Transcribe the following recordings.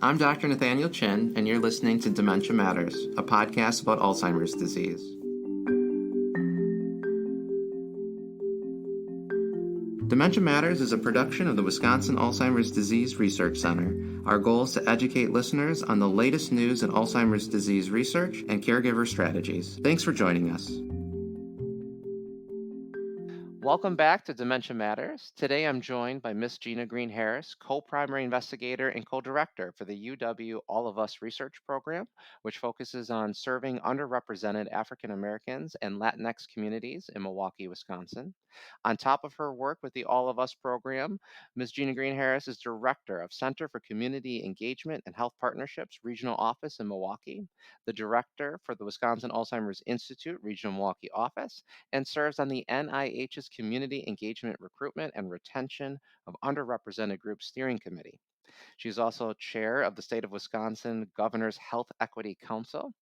I'm Dr. Nathaniel Chin, and you're listening to Dementia Matters, a podcast about Alzheimer's disease. Dementia Matters is a production of the Wisconsin Alzheimer's Disease Research Center. Our goal is to educate listeners on the latest news in Alzheimer's disease research and caregiver strategies. Thanks for joining us. Welcome back to Dementia Matters. Today I'm joined by Miss Gina Green-Harris, co-primary investigator and co-director for the UW All of Us research program, which focuses on serving underrepresented African Americans and Latinx communities in Milwaukee, Wisconsin. On top of her work with the All of Us program, Ms. Gina Green-Harris is director of Center for Community Engagement and Health Partnerships Regional Office in Milwaukee, the director for the Wisconsin Alzheimer's Institute Regional Milwaukee Office, and serves on the NIH's Community Engagement Recruitment and Retention of Underrepresented Groups Steering Committee. She's also chair of the State of Wisconsin Governor's Health Equity Council.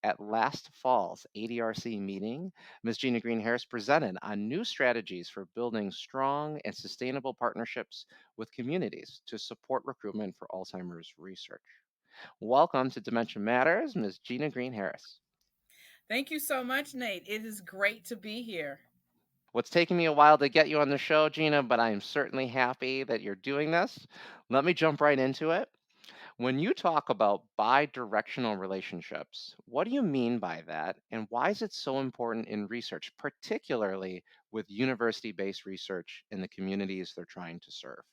At last fall's ADRC meeting, Ms. Gina Green-Harris presented on new strategies for building strong and sustainable partnerships with communities to support recruitment for Alzheimer's research. Welcome to Dementia Matters, Ms. Gina Green-Harris. Thank you so much, Nate. It is great to be here. What's taken me a while to get you on the show, Gina, but I'm certainly happy that you're doing this. Let me jump right into it. When you talk about bi-directional relationships, what do you mean by that? And why is it so important in research, particularly with university-based research in the communities they're trying to serve?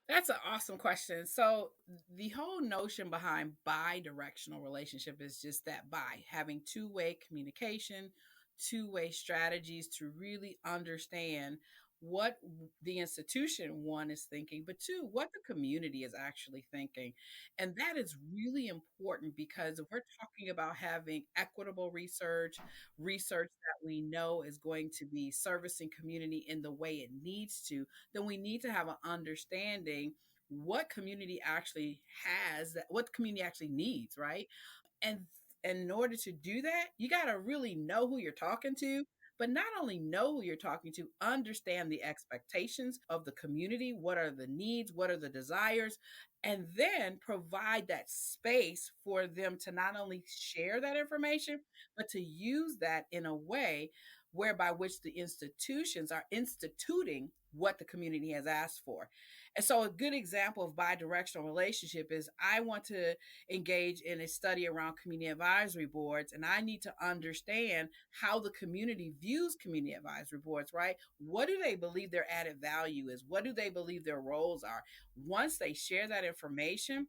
That's an awesome question. So, the whole notion behind bi-directional relationship is just that having two-way communication, two-way strategies to really understand what the institution one is thinking, but two, what the community is actually thinking. And that is really important because if we're talking about having equitable research that we know is going to be servicing community in the way it needs to, then we need to have an understanding what community actually what the community actually needs, right? And in order to do that, you got to really know who you're talking to, but not only know who you're talking to, understand the expectations of the community. What are the needs? What are the desires? And then provide that space for them to not only share that information, but to use that in a way whereby which the institutions are instituting what the community has asked for. And so a good example of bi-directional relationship is I want to engage in a study around community advisory boards, and I need to understand how the community views community advisory boards, right? What do they believe their added value is? What do they believe their roles are? Once they share that information,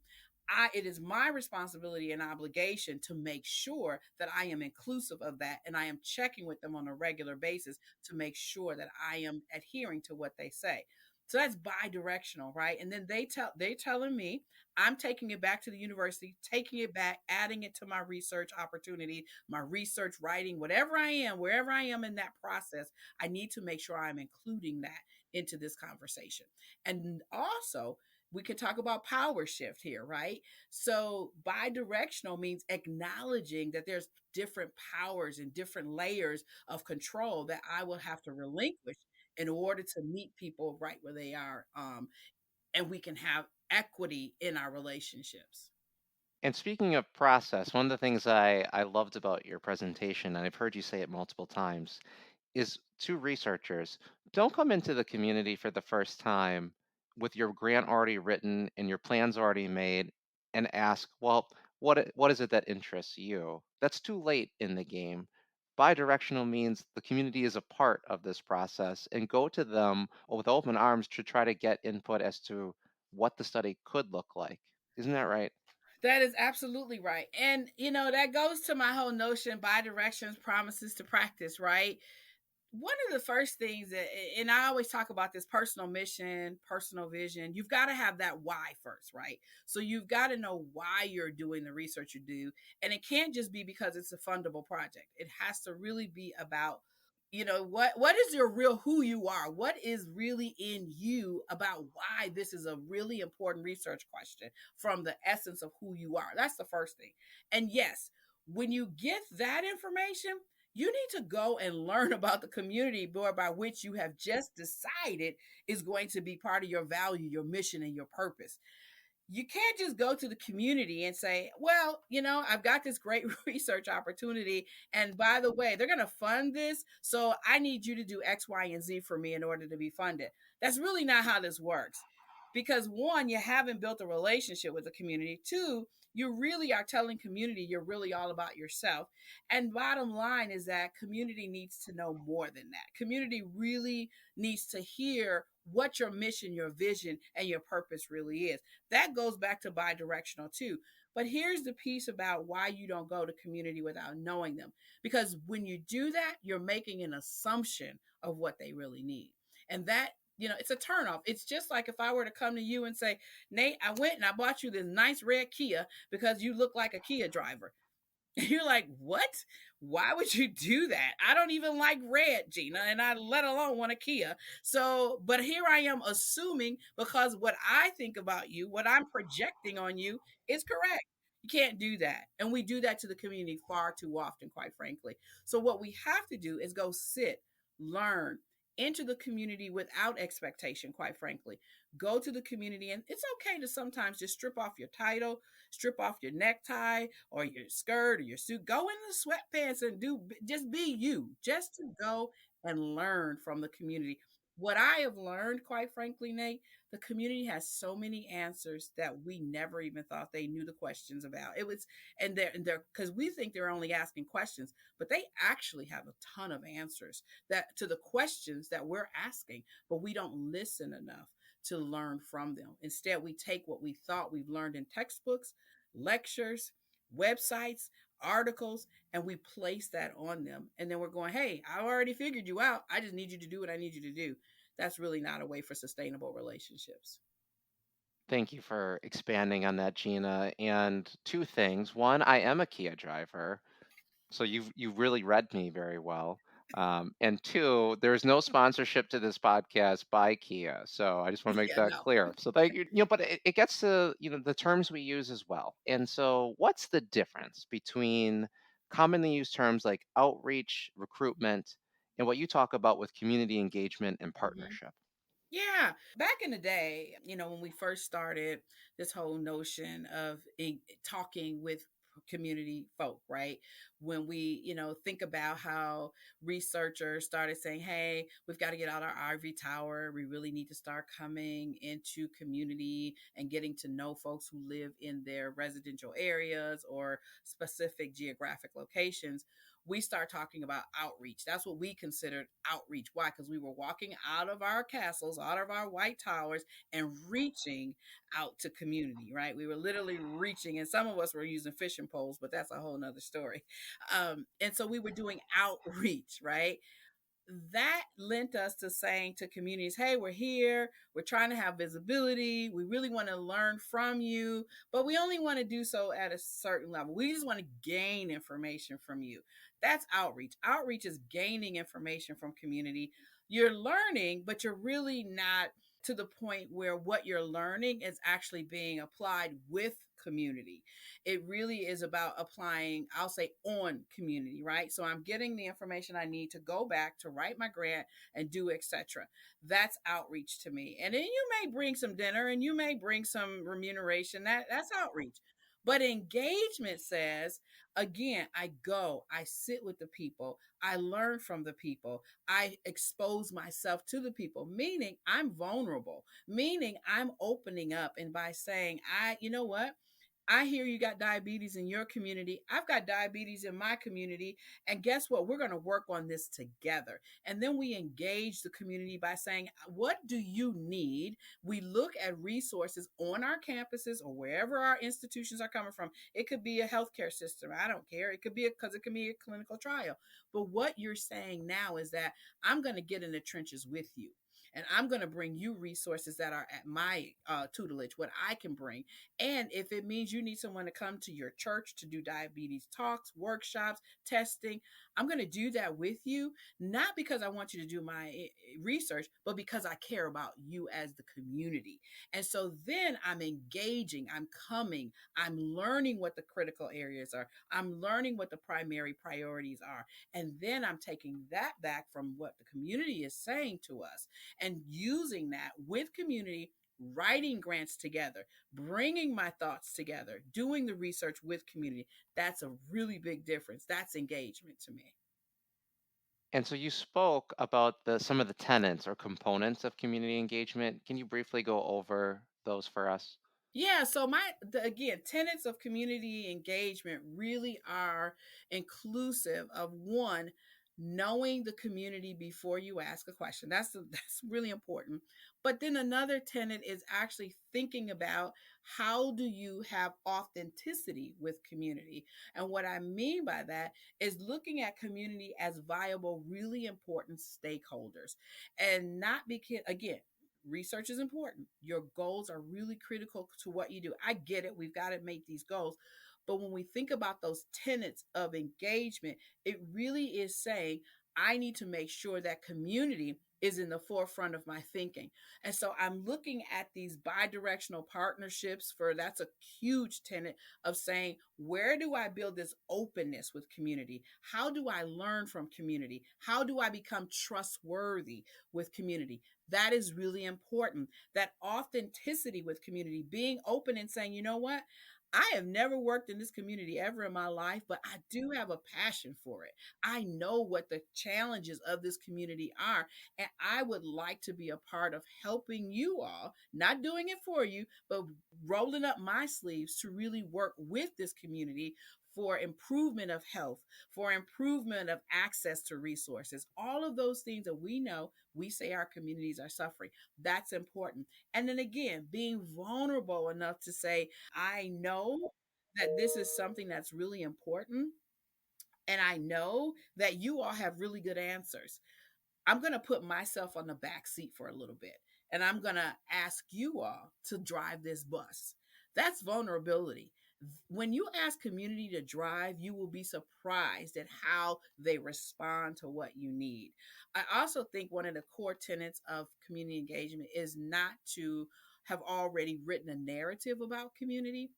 it is my responsibility and obligation to make sure that I am inclusive of that, and I am checking with them on a regular basis to make sure that I am adhering to what they say. So that's bi-directional, right? And then they're telling me, I'm taking it back to the university, taking it back, adding it to my research opportunity, my research writing, whatever I am, wherever I am in that process, I need to make sure I'm including that into this conversation. And also, we could talk about power shift here, right? So bi-directional means acknowledging that there's different powers and different layers of control that I will have to relinquish in order to meet people right where they are. And we can have equity in our relationships. And speaking of process, one of the things I loved about your presentation, and I've heard you say it multiple times, is to researchers, don't come into the community for the first time with your grant already written and your plans already made and ask, well, what is it that interests you? That's too late in the game. Bidirectional means the community is a part of this process and go to them with open arms to try to get input as to what the study could look like. Isn't that right? That is absolutely right. And, that goes to my whole notion bi directions promises to practice, right? One of the first things that, and I always talk about this personal mission, personal vision, you've got to have that why first, right? So you've got to know why you're doing the research you do. And it can't just be because it's a fundable project. It has to really be about, what is your real who you are? What is really in you about why this is a really important research question from the essence of who you are? That's the first thing. And yes, when you get that information, you need to go and learn about the community board by which you have just decided is going to be part of your value, your mission, and your purpose. You can't just go to the community and say, well, I've got this great research opportunity. And by the way, they're going to fund this. So I need you to do X, Y, and Z for me in order to be funded. That's really not how this works. Because one, you haven't built a relationship with the community. Two, you really are telling community you're really all about yourself. And bottom line is that community needs to know more than that. Community really needs to hear what your mission, your vision, and your purpose really is. That goes back to bi-directional too. But here's the piece about why you don't go to community without knowing them. Because when you do that, you're making an assumption of what they really need. And that, it's a turnoff. It's just like if I were to come to you and say, Nate, I went and I bought you this nice red Kia because you look like a Kia driver. You're like, what? Why would you do that? I don't even like red, Gina, and I let alone want a Kia. So, but here I am assuming because what I think about you, what I'm projecting on you is correct. You can't do that. And we do that to the community far too often, quite frankly. So, what we have to do is go sit, learn, into the community without expectation, quite frankly. Go to the community, and it's okay to sometimes just strip off your title, strip off your necktie or your skirt or your suit. Go in the sweatpants and just be you, just to go and learn from the community. What I have learned, quite frankly, Nate, the community has so many answers that we never even thought they knew the questions about. It was, and they're because we think they're only asking questions, but they actually have a ton of answers that to the questions that we're asking, but we don't listen enough to learn from them. Instead, we take what we thought we've learned in textbooks, lectures, websites, articles, and we place that on them. And then we're going, hey, I already figured you out. I just need you to do what I need you to do. That's really not a way for sustainable relationships. Thank you for expanding on that, Gina. And two things. One, I am a Kia driver, so you've really read me very well. And two, there's no sponsorship to this podcast by Kia, so I just want to make Yeah, that no. clear. So thank you. But it gets to the terms we use as well. And so, what's the difference between commonly used terms like outreach, recruitment, and what you talk about with community engagement and Mhm. partnership? Yeah. Back in the day, when we first started this whole notion of talking with community folk, right? When we, think about how researchers started saying, hey, we've got to get out our ivory tower. We really need to start coming into community and getting to know folks who live in their residential areas or specific geographic locations. We start talking about outreach. That's what we considered outreach. Why? Because we were walking out of our castles, out of our white towers, and reaching out to community, right? We were literally reaching, and some of us were using fishing poles, but that's a whole nother story. And so we were doing outreach, right? That lent us to saying to communities, hey, we're here, we're trying to have visibility, we really want to learn from you, but we only want to do so at a certain level. We just want to gain information from you. That's outreach. Outreach is gaining information from community. You're learning, but you're really not to the point where what you're learning is actually being applied with community. It really is about applying, I'll say, on community, right? So I'm getting the information I need to go back to write my grant and do etc. That's outreach to me. And then you may bring some dinner and you may bring some remuneration. That's outreach. But engagement says, again, I go, I sit with the people, I learn from the people, I expose myself to the people, meaning I'm vulnerable, meaning I'm opening up. And by saying, you know what? I hear you got diabetes in your community. I've got diabetes in my community. And guess what? We're going to work on this together. And then we engage the community by saying, what do you need? We look at resources on our campuses or wherever our institutions are coming from. It could be a healthcare system. I don't care. It could be because it could be a clinical trial. But what you're saying now is that I'm going to get in the trenches with you. And I'm going to bring you resources that are at my tutelage, what I can bring. And if it means you need someone to come to your church to do diabetes talks, workshops, testing, I'm going to do that with you, not because I want you to do my research, but because I care about you as the community. And so then I'm engaging, I'm coming, I'm learning what the critical areas are, I'm learning what the primary priorities are. And then I'm taking that back from what the community is saying to us and using that with community writing grants together, bringing my thoughts together, doing the research with community. That's a really big difference. That's engagement to me. And so you spoke about some of the tenets or components of community engagement. Can you briefly go over those for us? Yeah, so again, tenets of community engagement really are inclusive of one, knowing the community before you ask a question. That's really important. But then another tenet is actually thinking about how do you have authenticity with community. And what I mean by that is looking at community as viable, really important stakeholders. And not because again, research is important. Your goals are really critical to what you do. I get it. We've got to make these goals. But when we think about those tenets of engagement, it really is saying, I need to make sure that community is in the forefront of my thinking. And so I'm looking at these bi-directional partnerships for that's a huge tenet of saying, where do I build this openness with community? How do I learn from community? How do I become trustworthy with community? That is really important. That authenticity with community, being open and saying, you know what? I have never worked in this community ever in my life, but I do have a passion for it. I know what the challenges of this community are, and I would like to be a part of helping you all, not doing it for you, but rolling up my sleeves to really work with this community for improvement of health, for improvement of access to resources, all of those things that we know we say our communities are suffering. That's important. And then again, being vulnerable enough to say, I know that this is something that's really important. And I know that you all have really good answers. I'm going to put myself on the back seat for a little bit and I'm going to ask you all to drive this bus. That's vulnerability. When you ask community to drive, you will be surprised at how they respond to what you need. I also think one of the core tenets of community engagement is not to have already written a narrative about community.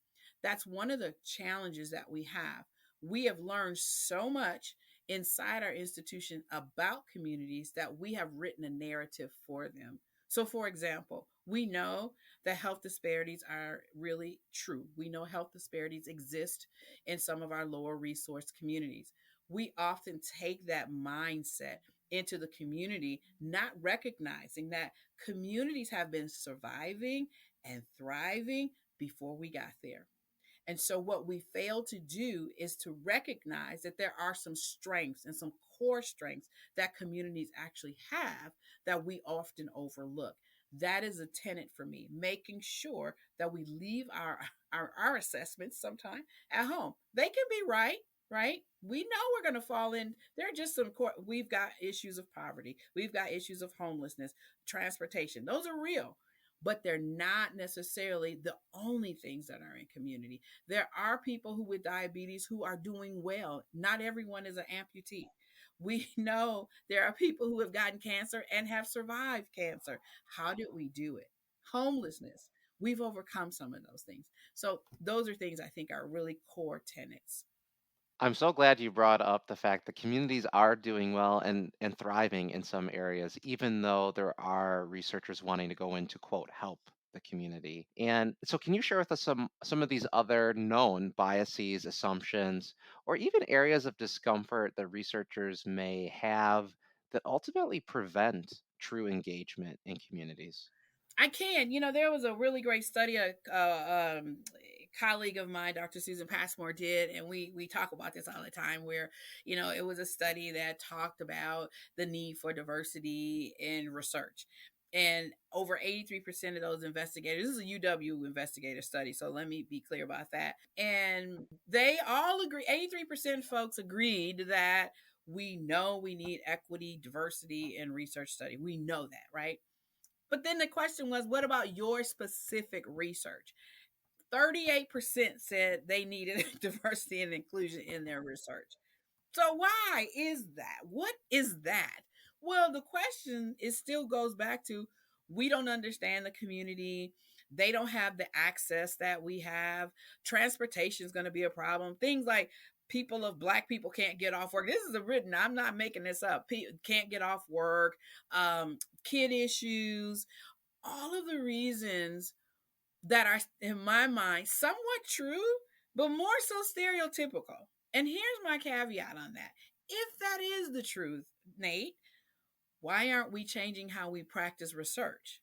That's one of the challenges that we have. We have learned so much inside our institution about communities that we have written a narrative for them. So, for example, we know that health disparities are really true. We know health disparities exist in some of our lower resource communities. We often take that mindset into the community, not recognizing that communities have been surviving and thriving before we got there. And so, what we fail to do is to recognize that there are some strengths and some core strengths that communities actually have that we often overlook. That is a tenet for me, making sure that we leave our assessments sometime at home. They can be right, right? We know we're going to fall in. There are just some core, we've got issues of poverty, we've got issues of homelessness, transportation. Those are real, but they're not necessarily the only things that are in community. There are people who with diabetes who are doing well. Not everyone is an amputee. We know there are people who have gotten cancer and have survived cancer. How did we do it? Homelessness. We've overcome some of those things. So those are things I think are really core tenets. I'm so glad you brought up the fact that communities are doing well and thriving in some areas, even though there are researchers wanting to go in to quote help the community. And so can you share with us some of these other known biases, assumptions, or even areas of discomfort that researchers may have that ultimately prevent true engagement in communities? I can. You know, there was a really great study a colleague of mine, Dr. Susan Passmore, did, and we talk about this all the time. Where it was a study that talked about the need for diversity in research, and over 83% of those investigators. This is a UW investigator study, so let me be clear about that. And they all agree. 83% folks agreed that we know we need equity, diversity in research study. We know that, right? But then the question was, what about your specific research? 38% said they needed diversity and inclusion in their research. So why is that? What is that? Well, the question is still goes back to, we don't understand the community. They don't have the access that we have. Transportation is going to be a problem. Things like black people can't get off work. This is a written, I'm not making this up. Can't get off work. Kid issues, all of the reasons that are, in my mind, somewhat true, but more so stereotypical. And here's my caveat on that. If that is the truth, Nate, why aren't we changing how we practice research?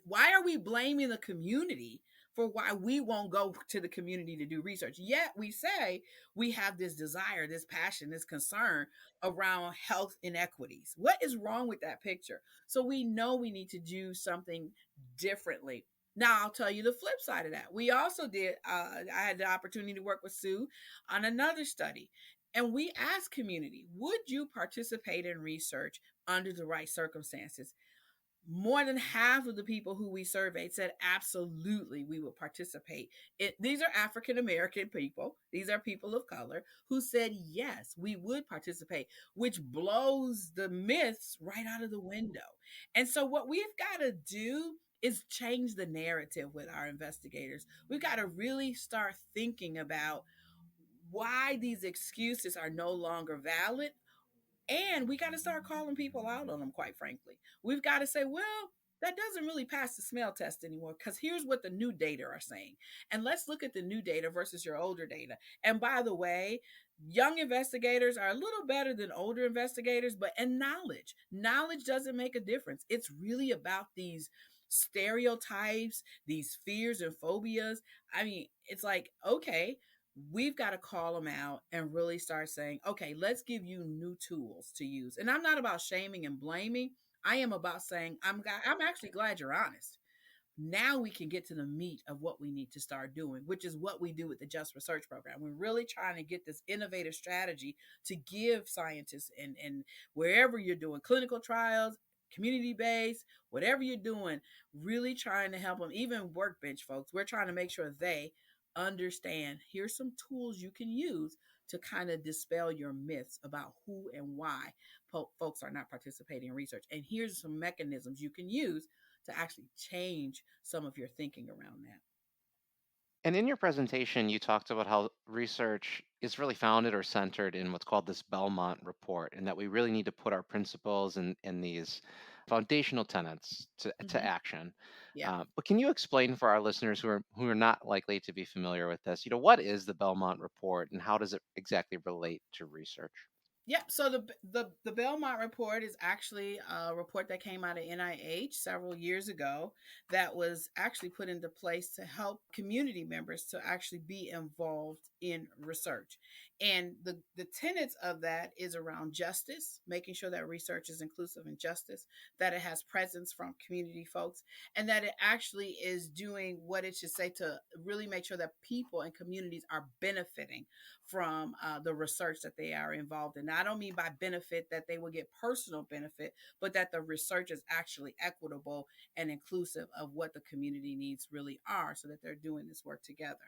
Why are we blaming the community for why we won't go to the community to do research? Yet we say we have this desire, this passion, this concern around health inequities. What is wrong with that picture? So we know we need to do something differently. Now, I'll tell you the flip side of that. We also did, I had the opportunity to work with Sue on another study. And we asked community, would you participate in research under the right circumstances? More than half of the people who we surveyed said absolutely we would participate. These are African American people, these are people of color who said yes, we would participate, which blows the myths right out of the window. And so, what we've got to do is change the narrative with our investigators. We've got to really start thinking about why these excuses are no longer valid, and we got to start calling people out on them, quite frankly. We've got to say, well, that doesn't really pass the smell test anymore because here's what the new data are saying. And let's look at the new data versus your older data. And by the way, young investigators are a little better than older investigators, but in knowledge doesn't make a difference. It's really about these stereotypes, these fears and phobias. I mean, it's like, okay, we've got to call them out and really start saying, okay, let's give you new tools to use. And I'm not about shaming and blaming. I am about saying, I'm actually glad you're honest. Now we can get to the meat of what we need to start doing, which is what we do with the Just Research program. We're really trying to get this innovative strategy to give scientists and wherever you're doing clinical trials, community based, whatever you're doing, really trying to help them, even workbench folks. We're trying to make sure they understand here's some tools you can use to kind of dispel your myths about who and why folks are not participating in research. And here's some mechanisms you can use to actually change some of your thinking around that. And in your presentation, you talked about how research is really founded or centered in what's called this Belmont report, and that we really need to put our principles and these foundational tenets to Mm-hmm. action. Yeah. But can you explain for our listeners who are not likely to be familiar with this, what is the Belmont report and how does it exactly relate to research? Yep. So the Belmont report is actually a report that came out of NIH several years ago that was actually put into place to help community members to actually be involved in research. And the tenets of that is around justice, making sure that research is inclusive and justice, that it has presence from community folks, and that it actually is doing what it should say to really make sure that people and communities are benefiting from the research that they are involved in. Now, I don't mean by benefit that they will get personal benefit, but that the research is actually equitable and inclusive of what the community needs really are so that they're doing this work together.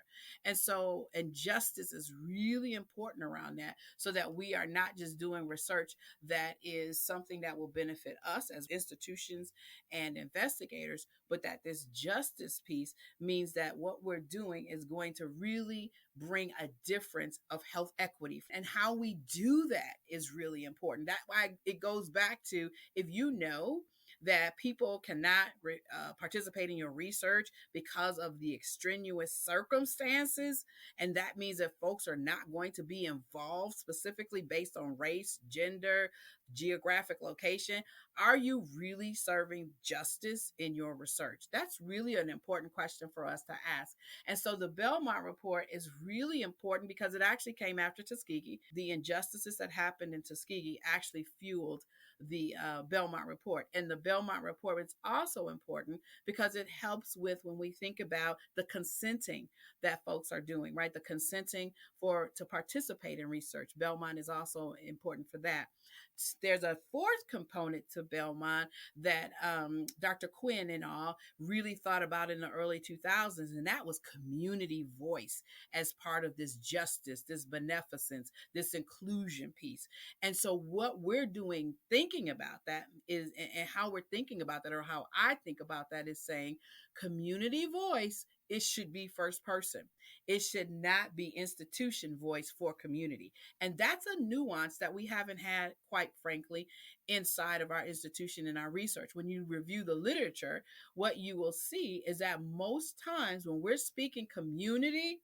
And so, and justice is really important around that so that we are not just doing research that is something that will benefit us as institutions and investigators, but that this justice piece means that what we're doing is going to really bring a difference of health equity. And how we do that is really important. That's why it goes back to, if you know that people cannot participate in your research because of the extraneous circumstances, and that means that folks are not going to be involved specifically based on race, gender, geographic location. Are you really serving justice in your research? That's really an important question for us to ask. And so the Belmont report is really important because it actually came after Tuskegee. The injustices that happened in Tuskegee actually fueled the Belmont report. And the Belmont report is also important because it helps with when we think about the consenting that folks are doing, right? The consenting to participate in research. Belmont is also important for that. There's a fourth component to Belmont that Dr. Quinn and all really thought about in the early 2000s, and that was community voice as part of this justice, this beneficence, this inclusion piece. And so, what we're doing, thinking about that, is, and how we're thinking about that, or how I think about that, is saying Community voice, it should be first person. It should not be institution voice for community. And that's a nuance that we haven't had, quite frankly, inside of our institution in our research. When you review the literature, what you will see is that most times when we're speaking community,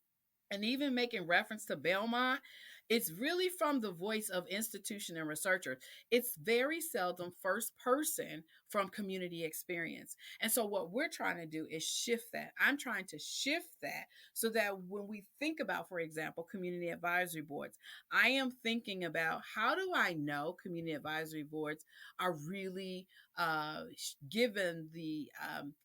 and even making reference to Belmont, it's really from the voice of institution and researchers. It's very seldom first person from community experience. And so, what we're trying to do is shift that. I'm trying to shift that so that when we think about, for example, community advisory boards, I am thinking about how do I know community advisory boards are really given the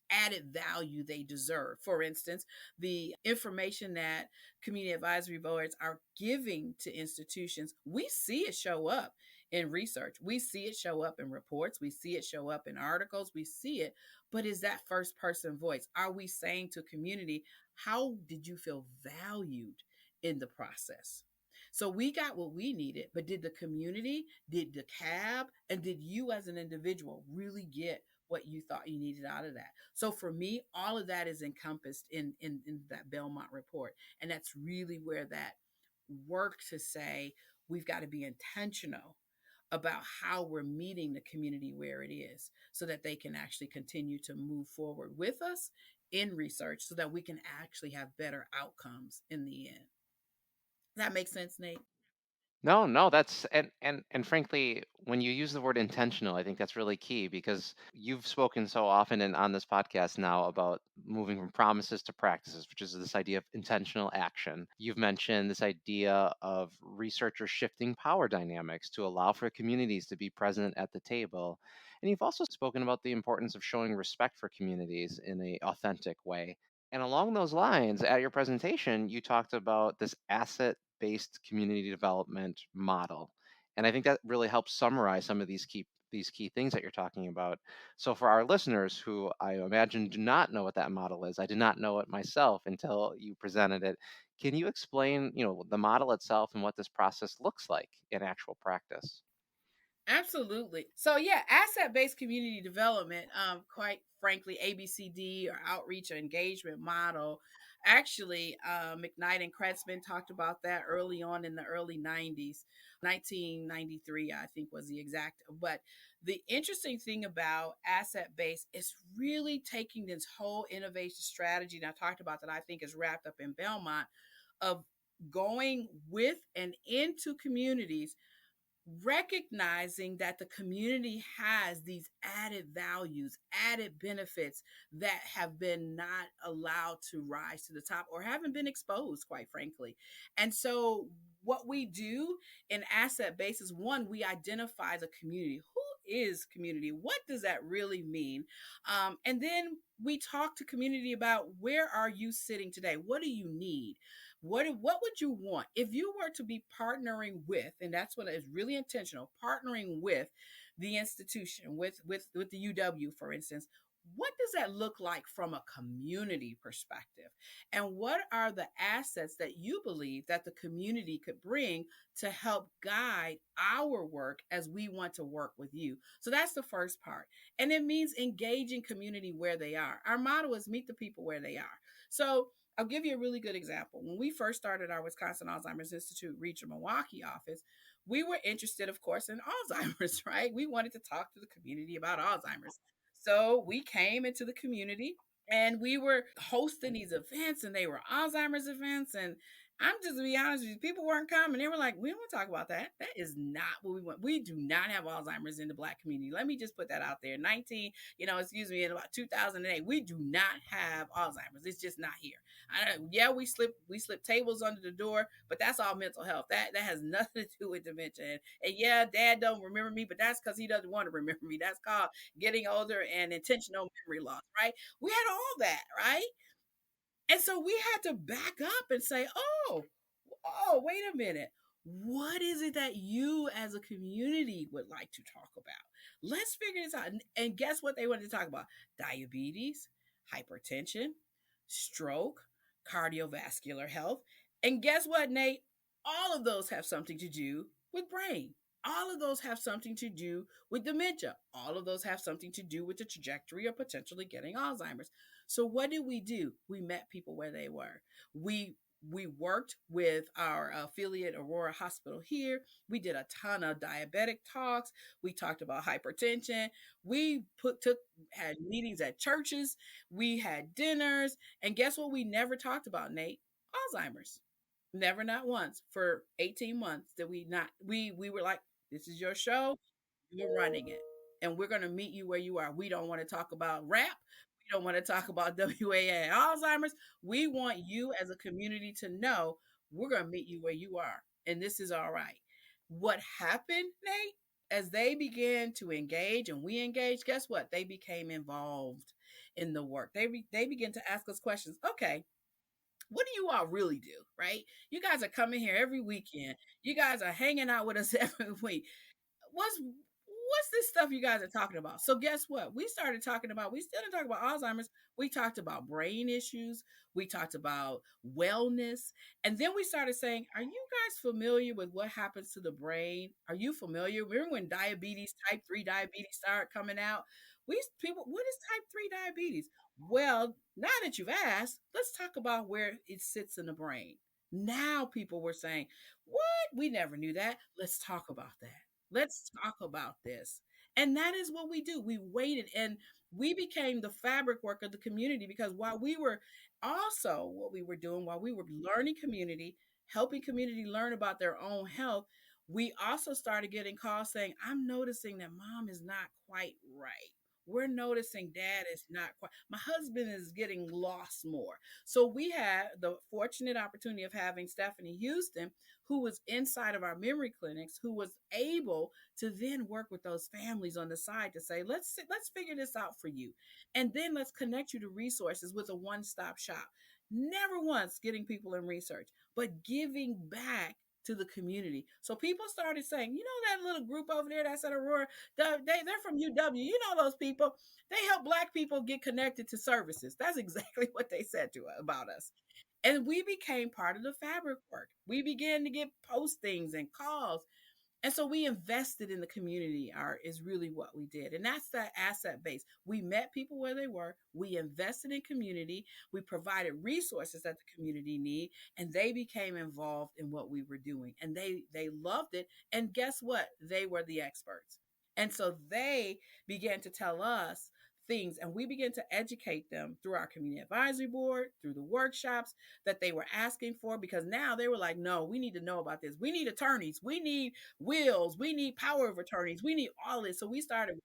added value they deserve. For instance, the information that community advisory boards are giving to institutions, we see it show up in research. We see it show up in reports. We see it show up in articles. We see it. But is that first person voice? Are we saying to community, how did you feel valued in the process? So we got what we needed, but did the community, did the cab, and did you as an individual really get what you thought you needed out of that? So for me, all of that is encompassed in that Belmont report. And that's really where that work to say we've got to be intentional about how we're meeting the community where it is so that they can actually continue to move forward with us in research so that we can actually have better outcomes in the end. Does that make sense, Nate? No, no, that's and frankly, when you use the word intentional, I think that's really key because you've spoken so often and on this podcast now about moving from promises to practices, which is this idea of intentional action. You've mentioned this idea of researchers shifting power dynamics to allow for communities to be present at the table. And you've also spoken about the importance of showing respect for communities in a authentic way. And along those lines, at your presentation, you talked about this asset based community development model. And I think that really helps summarize some of these key things that you're talking about. So for our listeners who I imagine do not know what that model is, I did not know it myself until you presented it. Can you explain, the model itself and what this process looks like in actual practice? Absolutely. So yeah, asset-based community development, quite frankly, ABCD or outreach or engagement model. Actually, McKnight and Kretzman talked about that early on in the early 90s. 1993, I think was the exact. But the interesting thing about asset-based is really taking this whole innovation strategy that I talked about that I think is wrapped up in Belmont of going with and into communities, recognizing that the community has these added values, added benefits that have been not allowed to rise to the top or haven't been exposed, quite frankly. And so, what we do in asset base is one, we identify the community. Who is community? What does that really mean? And then we talk to community about where are you sitting today? What do you need? What would you want if you were to be partnering with, and that's what is really intentional, partnering with the institution, with the UW, for instance. What does that look like from a community perspective? And what are the assets that you believe that the community could bring to help guide our work as we want to work with you? So that's the first part. And it means engaging community where they are. Our motto is meet the people where they are. So I'll give you a really good example. When we first started our Wisconsin Alzheimer's Institute Regional Milwaukee office, we were interested, of course, in Alzheimer's, right? We wanted to talk to the community about Alzheimer's. So we came into the community and we were hosting these events, and they were Alzheimer's events. And I'm just to be honest with you, people weren't coming. They were like, we don't want to talk about that. That is not what we want. We do not have Alzheimer's in the Black community. Let me just put that out there. 19, in about 2008, we do not have Alzheimer's. It's just not here. Yeah, we slip tables under the door, but that's all mental health. That has nothing to do with dementia. And yeah, Dad don't remember me, but that's because he doesn't want to remember me. That's called getting older and intentional memory loss, right? We had all that, right? And so we had to back up and say, oh, wait a minute. What is it that you as a community would like to talk about? Let's figure this out. And guess what they wanted to talk about? Diabetes, hypertension, stroke, cardiovascular health. And guess what, Nate? All of those have something to do with brain. All of those have something to do with dementia. All of those have something to do with the trajectory of potentially getting Alzheimer's. So what did we do? We met people where they were. We we worked with our affiliate Aurora Hospital here. We did a ton of diabetic talks. We talked about hypertension. We put took had meetings at churches. We had dinners. And guess what we never talked about, Nate? Alzheimer's. Never, not once. For 18 months did we not we were like, this is your show, you're running it. And we're gonna meet you where you are. We don't want to talk about rap. We don't want to talk about WAA Alzheimer's. We want you as a community to know we're gonna meet you where you are. And this is all right. What happened, Nate? As they began to engage and we engaged, guess what? They became involved in the work. They began to ask us questions. Okay, what do you all really do, right? You guys are coming here every weekend. You guys are hanging out with us every week. What's this stuff you guys are talking about? So guess what? We started talking about, we still didn't talk about Alzheimer's. We talked about brain issues. We talked about wellness. And then we started saying, are you guys familiar with what happens to the brain? Are you familiar? Remember when diabetes, type 3 diabetes started coming out? We people, what is type 3 diabetes? Well, now that you've asked, let's talk about where it sits in the brain. Now people were saying, what? We never knew that. Let's talk about that. Let's talk about this. And that is what we do. We waited and we became the fabric work of the community because while we were also what we were doing, while we were learning community, helping community learn about their own health, we also started getting calls saying, I'm noticing that mom is not quite right. We're noticing dad is not quite, my husband is getting lost more. So we had the fortunate opportunity of having Stephanie Houston, who was inside of our memory clinics, who was able to then work with those families on the side to say, let's figure this out for you. And then let's connect you to resources with a one-stop shop. Never once getting people in research, but giving back to the community. So people started saying, you know, that little group over there that's at Aurora, they're from UW. You know those people. They help Black people get connected to services. That's exactly what they said to us about us. And we became part of the fabric work. We began to get postings and calls. And so we invested in the community art is really what we did. And that's that asset base. We met people where they were. We invested in community. We provided resources that the community need. And they became involved in what we were doing. And they loved it. And guess what? They were the experts. And so they began to tell us things and we began to educate them through our community advisory board, through the workshops that they were asking for, because now they were like, no, we need to know about this. We need attorneys. We need wills. We need power of attorneys. We need all this. So we started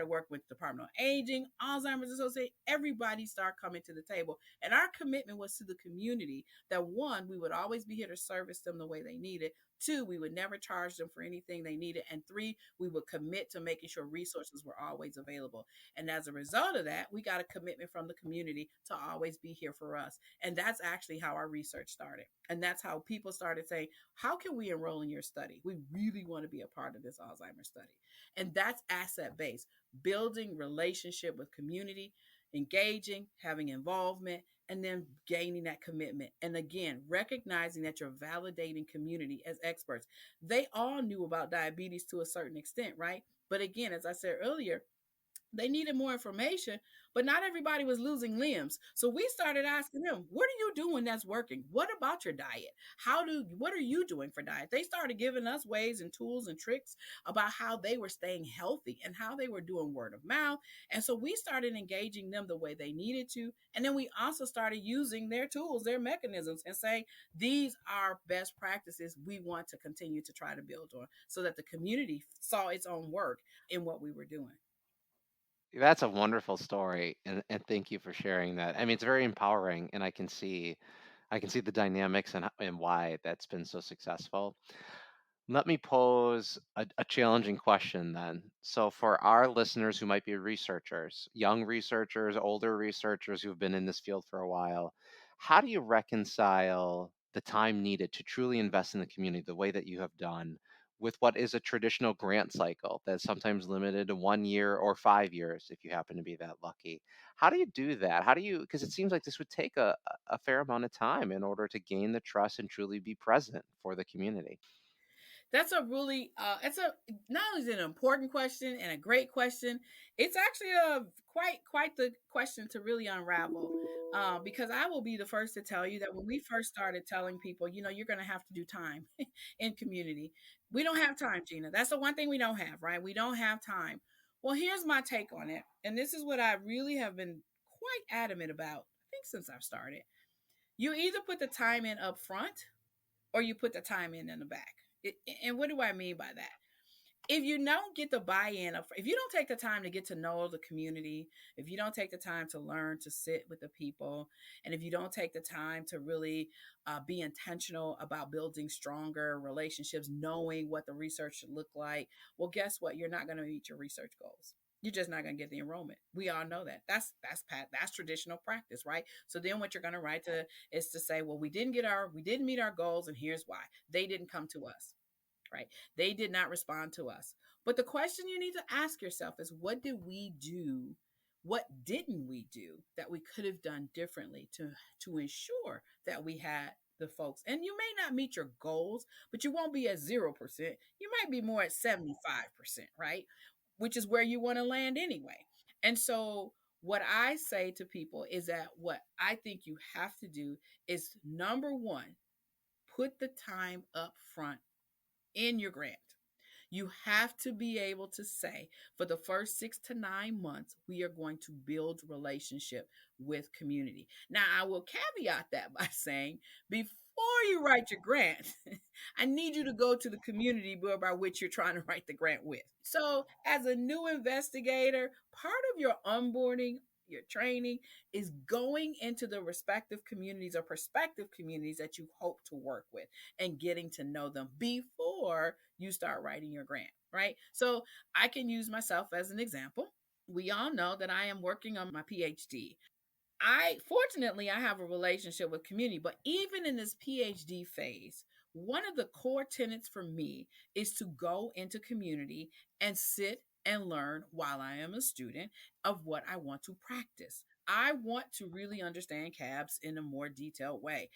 working with Department of Aging, Alzheimer's Association. Everybody started coming to the table. And our commitment was to the community that one, we would always be here to service them the way they needed. Two, we would never charge them for anything they needed. And three, we would commit to making sure resources were always available. And as a result of that, we got a commitment from the community to always be here for us. And that's actually how our research started. And that's how people started saying, how can we enroll in your study? We really want to be a part of this Alzheimer's study. And that's asset based, building relationship with community, engaging, having involvement, and then gaining that commitment. And again, recognizing that you're validating community as experts. They all knew about diabetes to a certain extent, right? But again, as I said earlier, they needed more information, but not everybody was losing limbs. So we started asking them, what are you doing that's working? What about your diet? What are you doing for diet? They started giving us ways and tools and tricks about how they were staying healthy and how they were doing word of mouth. And so we started engaging them the way they needed to. And then we also started using their tools, their mechanisms, and saying, these are best practices we want to continue to try to build on so that the community saw its own work in what we were doing. That's a wonderful story, and thank you for sharing that. I mean, it's very empowering, and I can see the dynamics and why that's been so successful. Let me pose a challenging question then. So, for our listeners who might be researchers, young researchers, older researchers who've been in this field for a while, how do you reconcile the time needed to truly invest in the community the way that you have done with what is a traditional grant cycle that's sometimes limited to 1 year or 5 years if you happen to be that lucky? How do you do that? How do you, because it seems like this would take a fair amount of time in order to gain the trust and truly be present for the community. That's a really it's a not only is it an important question and a great question, it's actually a quite the question to really unravel. Because I will be the first to tell you that when we first started telling people, you're going to have to do time in community, we don't have time, Gina. That's the one thing we don't have, right? We don't have time. Well, here's my take on it, and this is what I really have been quite adamant about. I think since I've started, you either put the time in up front or you put the time in the back. And what do I mean by that? If you don't get the buy-in of, if you don't take the time to get to know the community, if you don't take the time to learn to sit with the people, and if you don't take the time to really be intentional about building stronger relationships, knowing what the research should look like, well, guess what? You're not going to meet your research goals. You're just not going to get the enrollment. We all know that. That's traditional practice, right? So then what you're going to write to is to say, well, we didn't meet our goals, and here's why. They didn't come to us, right? They did not respond to us. But the question you need to ask yourself is, what did we do? What didn't we do that we could have done differently to ensure that we had the folks? And you may not meet your goals, but you won't be at 0%. You might be more at 75%, right? Which is where you want to land anyway. And so what I say to people is that what I think you have to do is, number one, put the time up front in your grant. You have to be able to say, for the first 6 to 9 months, we are going to build relationship with community. Now, I will caveat that by saying, before you write your grant, I need you to go to the community by which you're trying to write the grant with. So, as a new investigator, part of your onboarding, your training, is going into the respective communities or prospective communities that you hope to work with and getting to know them before you start writing your grant, right? So I can use myself as an example. We all know that I am working on my PhD. I fortunately I have a relationship with community, but even in this PhD phase, one of the core tenets for me is to go into community and sit and learn while I am a student of what I want to practice. I want to really understand CABS in a more detailed way.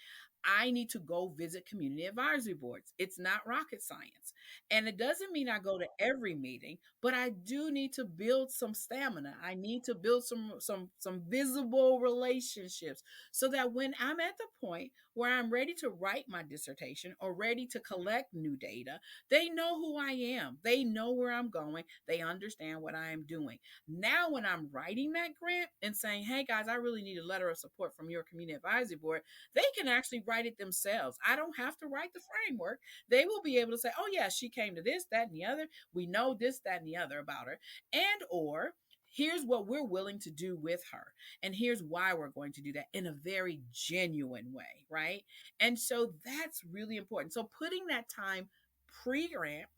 I need to go visit community advisory boards. It's not rocket science. And it doesn't mean I go to every meeting, but I do need to build some stamina. I need to build some visible relationships so that when I'm at the point where I'm ready to write my dissertation or ready to collect new data, they know who I am. They know where I'm going. They understand what I am doing. Now when I'm writing that grant and saying, "Hey guys, I really need a letter of support from your community advisory board," they can actually write it themselves. I don't have to write the framework. They will be able to say, "Oh yeah, she came to this, that, and the other. We know this, that, and the other about her." And or here's what we're willing to do with her. And here's why we're going to do that in a very genuine way, right? And so that's really important. So putting that time pre-grant,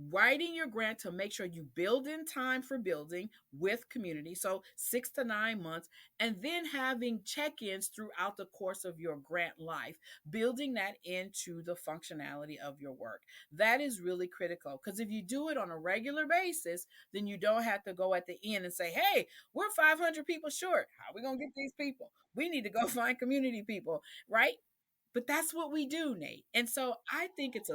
writing your grant to make sure you build in time for building with community, so 6 to 9 months, and then having check-ins throughout the course of your grant life, building that into the functionality of your work. That is really critical, because if you do it on a regular basis, then you don't have to go at the end and say, "Hey, we're 500 people short, how are we going to get these people? We need to go find community people," right? But that's what we do, Nate. And so I think it's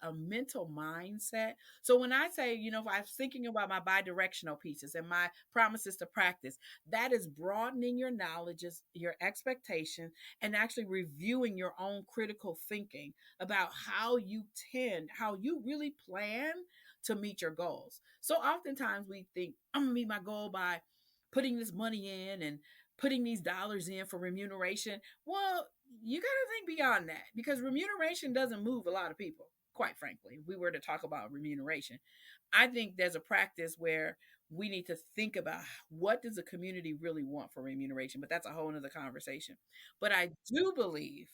a mental mindset. So when I say, if I was thinking about my bi-directional pieces and my promises to practice, that is broadening your knowledges, your expectation, and actually reviewing your own critical thinking about how you really plan to meet your goals. So oftentimes we think, I'm going to meet my goal by putting this money in and putting these dollars in for remuneration. Well, you got to think beyond that, because remuneration doesn't move a lot of people, quite frankly. If we were to talk about remuneration, I think there's a practice where we need to think about, what does the community really want for remuneration? But that's a whole nother conversation. But I do believe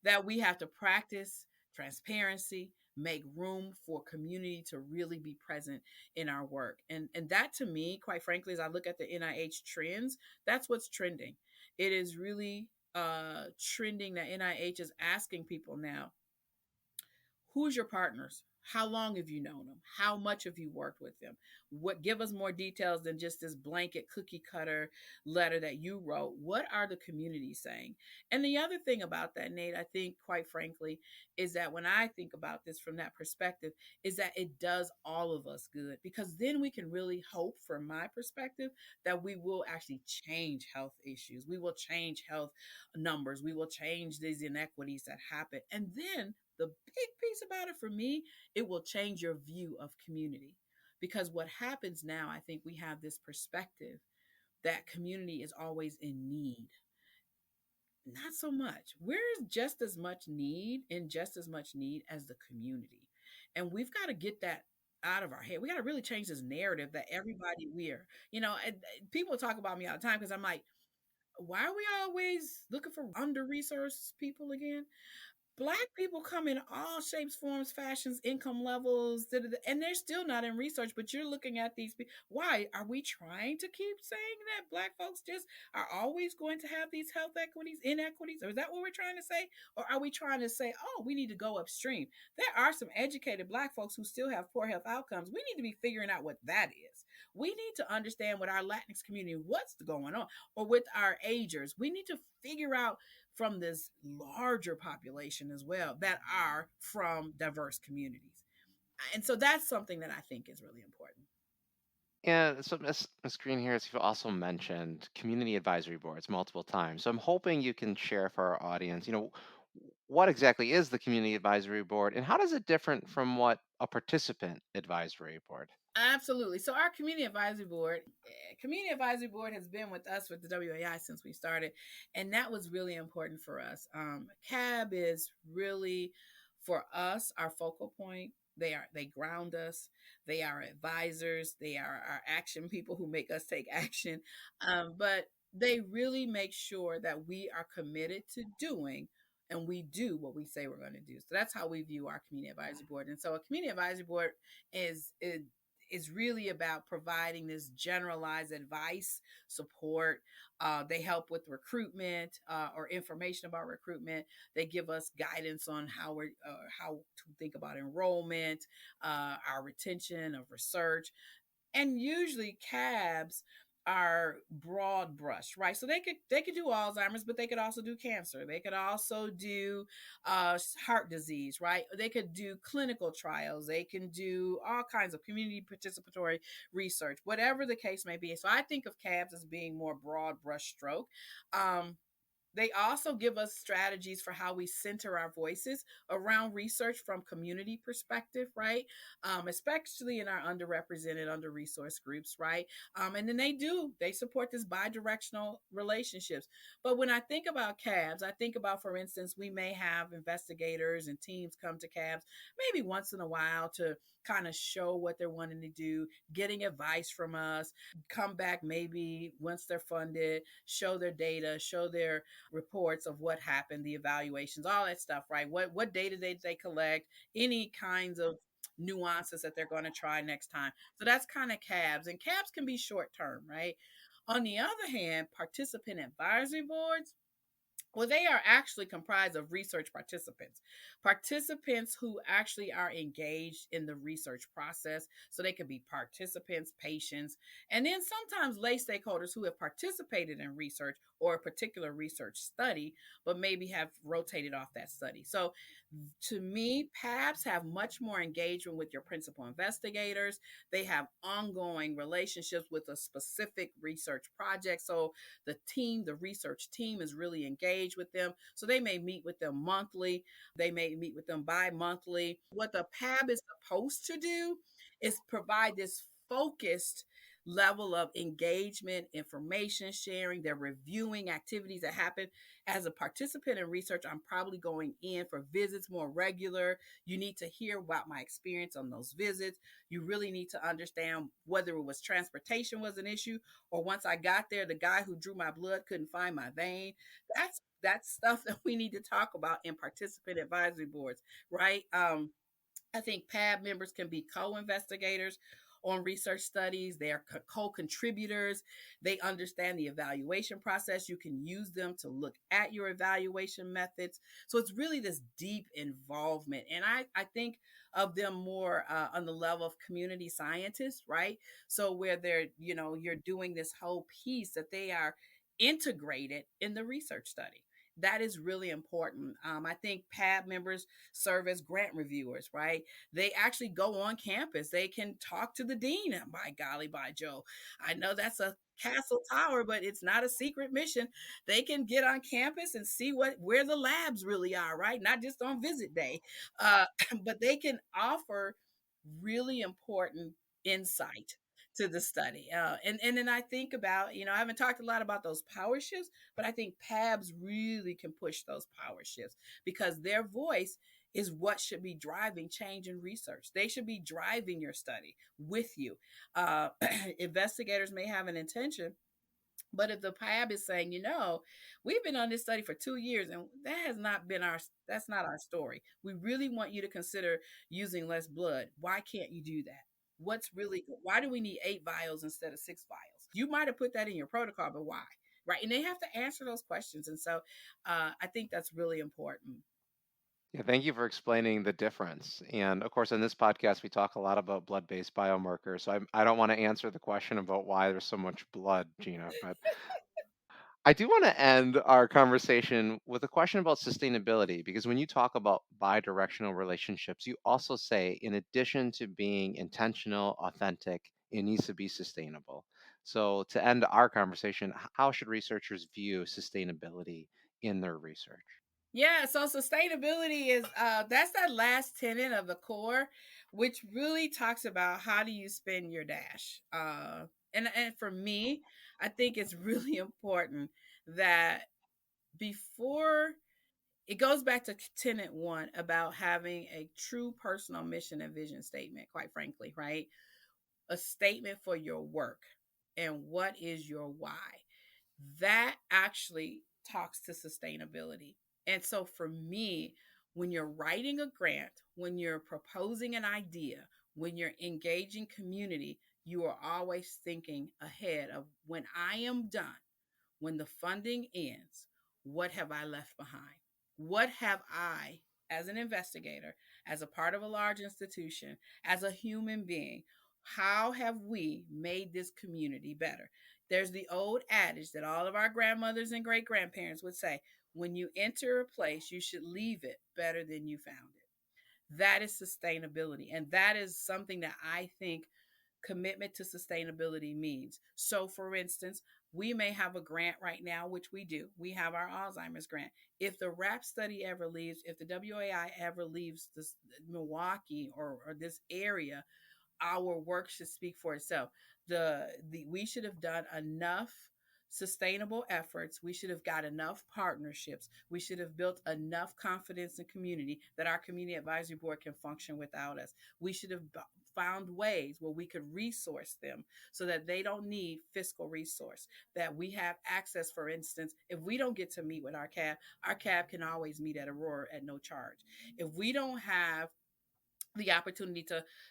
that we have to practice transparency, make room for community to really be present in our work. And that, to me, quite frankly, as I look at the NIH trends, that's what's trending. It is really trending that NIH is asking people now, who's your partners? How long have you known them? How much have you worked with them? What give us more details than just this blanket cookie cutter letter that you wrote? What are the communities saying? And the other thing about that, Nate, I think quite frankly, is that when I think about this from that perspective, is that it does all of us good because then we can really hope, from my perspective, that we will actually change health issues. We will change health numbers. We will change these inequities that happen. And then the big piece about it for me, it will change your view of community. Because what happens now, I think we have this perspective that community is always in need. Not so much. We're just as much need, in just as much need as the community. And we've got to get that out of our head. We got to really change this narrative that everybody we're, people talk about me all the time because I'm like, why are we always looking for under resourced people again? Black people come in all shapes, forms, fashions, income levels, da, da, da, and they're still not in research. But you're looking at these people. Why are we trying to keep saying that Black folks just are always going to have these health equities, inequities? Or is that what we're trying to say? Or are we trying to say, oh, we need to go upstream? There are some educated Black folks who still have poor health outcomes. We need to be figuring out what that is. We need to understand with our Latinx community what's going on, or with our agers. We need to figure out from this larger population as well that are from diverse communities. And so that's something that I think is really important. Yeah, so Miss Green here, you've also mentioned community advisory boards multiple times. So I'm hoping you can share for our audience, what exactly is the community advisory board and how does it different from what a participant advisory board? Absolutely. So our community advisory board has been with us with the WAI since we started, and that was really important for us. CAB is really for us our focal point. They ground us. They are advisors. They are our action people who make us take action. But they really make sure that we are committed to doing and we do what we say we're going to do. So that's how we view our community advisory board. And so a community advisory board is really about providing this generalized advice, support. They help with recruitment or information about recruitment. They give us guidance on how to think about enrollment, our retention of research, and usually cabs are broad brush, right? So they could do Alzheimer's, but they could also do cancer. They could also do heart disease, right? They could do clinical trials. They can do all kinds of community participatory research, whatever the case may be. So I think of cabs as being more broad brush stroke. Um, they also give us strategies for how we center our voices around research from community perspective, right? Especially in our underrepresented, under resourced groups, right? And then they support this bi-directional relationships. But when I think about cabs, I think about, for instance, we may have investigators and teams come to cabs maybe once in a while to kind of show what they're wanting to do, getting advice from us, come back maybe once they're funded, show their data, show their reports of what happened, the evaluations, all that stuff, right? What data they collect, any kinds of nuances that they're going to try next time. So that's kind of cabs, and cabs can be short term, right? On the other hand, participant advisory boards, well, they are actually comprised of research participants, participants who actually are engaged in the research process. So they could be participants, patients, and then sometimes lay stakeholders who have participated in research or a particular research study, but maybe have rotated off that study. So to me, PABs have much more engagement with your principal investigators. They have ongoing relationships with a specific research project. So the research team is really engaged with them. So they may meet with them monthly, they may meet with them bi-monthly. What the PAB is supposed to do is provide this focused level of engagement, information sharing. They're reviewing activities that happen. As a participant in research, I'm probably going in for visits more regular. You need to hear about my experience on those visits. You really need to understand whether it was transportation was an issue, or once I got there, the guy who drew my blood couldn't find my vein. That's stuff that we need to talk about in participant advisory boards, right? I think PAB members can be co-investigators, on research studies. They're co-contributors. They understand the evaluation process. You can use them to look at your evaluation methods. So it's really this deep involvement. And I think of them more on the level of community scientists, right? So where they're, you're doing this whole piece that they are integrated in the research study. That is really important. I think PAB members serve as grant reviewers, right? They actually go on campus. They can talk to the dean. And by golly, by Joe, I know that's a castle tower, but it's not a secret mission. They can get on campus and see where the labs really are, right? Not just on visit day, uh, but they can offer really important insight to the study. And then I think about, I haven't talked a lot about those power shifts, but I think PABs really can push those power shifts because their voice is what should be driving change in research. They should be driving your study with you. Uh, Investigators may have an intention, but if the PAB is saying, we've been on this study for 2 years and that's not our story. We really want you to consider using less blood. Why can't you do that? Why do we need 8 vials instead of 6 vials? You might have put that in your protocol, but why? Right. And they have to answer those questions. And so I think that's really important. Yeah, thank you for explaining the difference. And of course, in this podcast, we talk a lot about blood-based biomarkers. So I don't want to answer the question about why there's so much blood, Gina, but I do want to end our conversation with a question about sustainability, because when you talk about bi-directional relationships, you also say, in addition to being intentional, authentic, it needs to be sustainable. So, to end our conversation, how should researchers view sustainability in their research? Yeah, so sustainability is that's that last tenet of the core, which really talks about how do you spend your dash. And for me, I think it's really important that before it goes back to tenet one about having a true personal mission and vision statement, quite frankly, right? A statement for your work and what is your why. That actually talks to sustainability. And so for me, when you're writing a grant, when you're proposing an idea, when you're engaging community, you are always thinking ahead of when I am done, when the funding ends, what have I left behind? What have I, as an investigator, as a part of a large institution, as a human being, how have we made this community better? There's the old adage that all of our grandmothers and great grandparents would say, when you enter a place, you should leave it better than you found it. That is sustainability. And that is something that I think commitment to sustainability means. So, for instance, we may have a grant right now, which we do. We have our Alzheimer's grant. If the RAP study ever leaves, if the WAI ever leaves this Milwaukee or this area, our work should speak for itself. The we should have done enough sustainable efforts. We should have got enough partnerships. We should have built enough confidence in community that our community advisory board can function without us. We should have found ways where we could resource them so that they don't need fiscal resource, that we have access. For instance, if we don't get to meet with our cab can always meet at Aurora at no charge. If we don't have the opportunity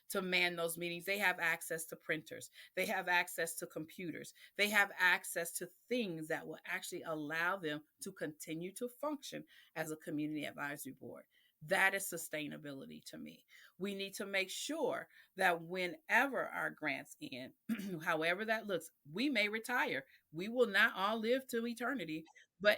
to man those meetings, they have access to printers, they have access to computers, they have access to things that will actually allow them to continue to function as a community advisory board. That is sustainability to me. We need to make sure that whenever our grants end, however that looks, we may retire. We will not all live to eternity, but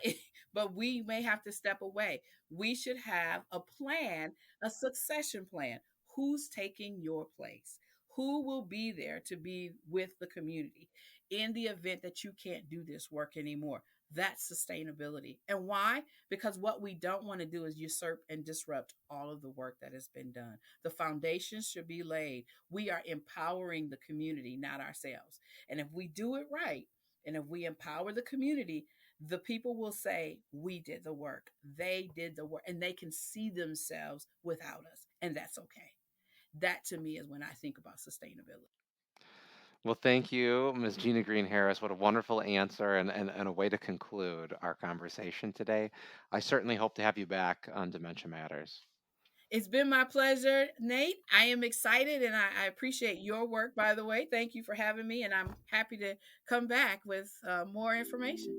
but we may have to step away. We should have a plan, a succession plan. Who's taking your place? Who will be there to be with the community in the event that you can't do this work anymore? That's sustainability. And why? Because what we don't want to do is usurp and disrupt all of the work that has been done. The foundation should be laid. We are empowering the community, not ourselves. And if we do it right, and if we empower the community, the people will say, we did the work. They did the work, and they can see themselves without us. And that's okay. That to me is when I think about sustainability. Well, thank you, Ms. Gina Green-Harris. What a wonderful answer and a way to conclude our conversation today. I certainly hope to have you back on Dementia Matters. It's been my pleasure, Nate. I am excited and I appreciate your work, by the way. Thank you for having me, and I'm happy to come back with more information.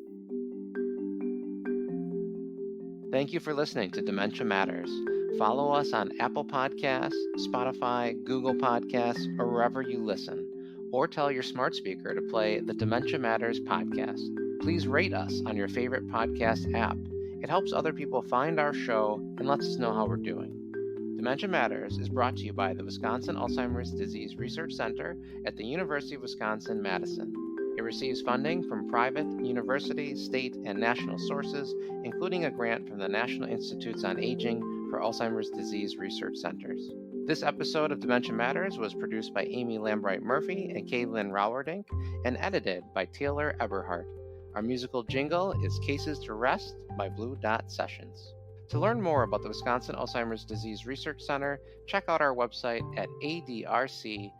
Thank you for listening to Dementia Matters. Follow us on Apple Podcasts, Spotify, Google Podcasts, or wherever you listen. Or tell your smart speaker to play the Dementia Matters podcast. Please rate us on your favorite podcast app. It helps other people find our show and lets us know how we're doing. Dementia Matters is brought to you by the Wisconsin Alzheimer's Disease Research Center at the University of Wisconsin-Madison. It receives funding from private, university, state, and national sources, including a grant from the National Institutes on Aging for Alzheimer's Disease Research Centers. This episode of Dementia Matters was produced by Amy Lambright Murphy and Kaylin Rowerdink and edited by Taylor Eberhardt. Our musical jingle is Cases to Rest by Blue Dot Sessions. To learn more about the Wisconsin Alzheimer's Disease Research Center, check out our website at adrc.wisc.edu.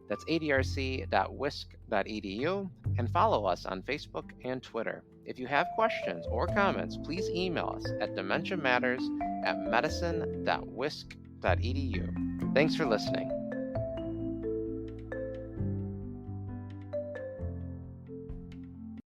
That's adrc.wisc.edu, and follow us on Facebook and Twitter. If you have questions or comments, please email us at dementiamatters@medicine.wisc.edu. Thanks for listening.